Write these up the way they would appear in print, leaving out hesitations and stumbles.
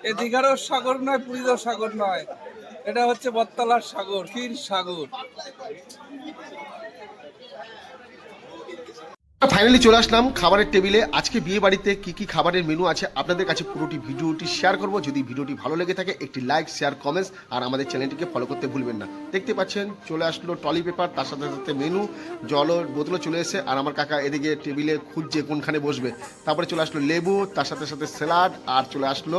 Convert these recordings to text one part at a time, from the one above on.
এ দীঘারও সাগর নয়, পুরীরও সাগর নয়, এটা হচ্ছে বটতলার সাগর, ক্ষীর সাগর। ফাইনালি চলে আসলাম খাবারের টেবিলে। আজকে বিয়ে বাড়িতে কি কি খাবারের মেনু আছে আপনাদের কাছে পুরোটি ভিডিওটি শেয়ার করব। যদি ভিডিওটি ভালো লেগে থাকে একটি লাইক, শেয়ার, কমেন্টস আর আমাদের চ্যানেলটিকে ফলো করতে ভুলবেন না। দেখতে পাচ্ছেন চলে আসলো ট্রলি পেপার, তার সাথে সাথে মেনু, জলের বোতলও চলে এসে, আর আমার কাকা এদিকে টেবিলে খুঁজছে কোনখানে বসবে। তারপরে চলে আসলো লেবু, তার সাথে সাথে স্যালাড, আর চলে আসলো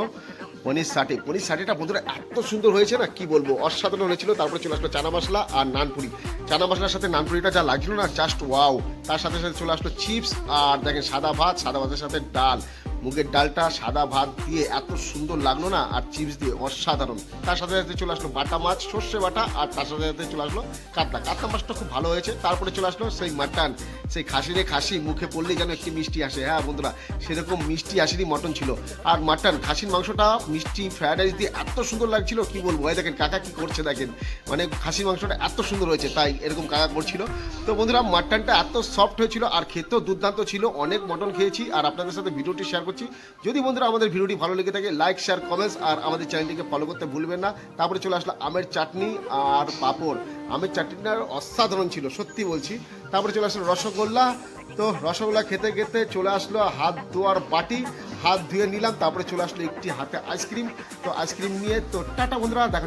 পনির সাটে। পনির সাটেটা বন্ধুরা এত সুন্দর হয়েছে না, কি বলবো, অসাধারণ হয়েছিল। তারপরে চলে আসলো চানা মশলা আর নানপুরি। চানা মশলার সাথে নানপুরিটা যা লাগছিল না, জাস্ট ওয়াও। তার সাথে সাথে চলে আসলো চিপস, আর দেখেন সাদা ভাত, সাদা ভাতের সাথে ডাল, মুগের ডালটা সাদা ভাত দিয়ে এত সুন্দর লাগলো না, আর চিপস দিয়ে অসাধারণ। তার সাথে সাথে চলে আসলো বাটা মাছ, সর্ষে বাটা, আর তার সাথে সাথে চলে আসলো কাতলা মাছটা খুব ভালো হয়েছে। তারপরে চলে আসলো সেই মাটন, সেই খাসি মুখে পড়লেই যেন একটি মিষ্টি আসে। হ্যাঁ বন্ধুরা, সেরকম মিষ্টি আসেনি মটন ছিল। আর মাটন খাসির মাংসটা মিষ্টি ফ্রায়েড রাইস দিয়ে এত সুন্দর লাগছিল, কি বলবো। এই দেখেন কাকা কি করছে, দেখেন মানে খাসির মাংসটা এত সুন্দর হয়েছে, তাই এরকম কাকা করছিল। তো বন্ধুরা মাটনটা এত সফট হয়েছিল আর খেতেও দুর্দান্ত ছিল। অনেক মটন খেয়েছি আর আপনাদের সাথে ভিডিওটি শেয়ার করছি। যদি বন্ধুরা আমাদের ভিডিওটি ভালো লেগে থাকে লাইক, শেয়ার, কমেন্টস আর আমাদের চ্যানেলটিকে ফলো করতে ভুলবেন না। তারপরে চলে আসলো আমের চাটনি আর পাঁপড়। আমের চাটনিটা অসাধারণ ছিল, সত্যি বলছি। তারপরে চলে আসলো রসগোল্লা। তো রসগোল্লা খেতে খেতে চলে আসলো হাত ধোয়ার বাটি, হাত ধুয়ে নিলাম। তারপরে চলে আসলো একটি হাতে আইসক্রিম। তো আইসক্রিম নিয়ে তো টাটা বন্ধুরা, দেখা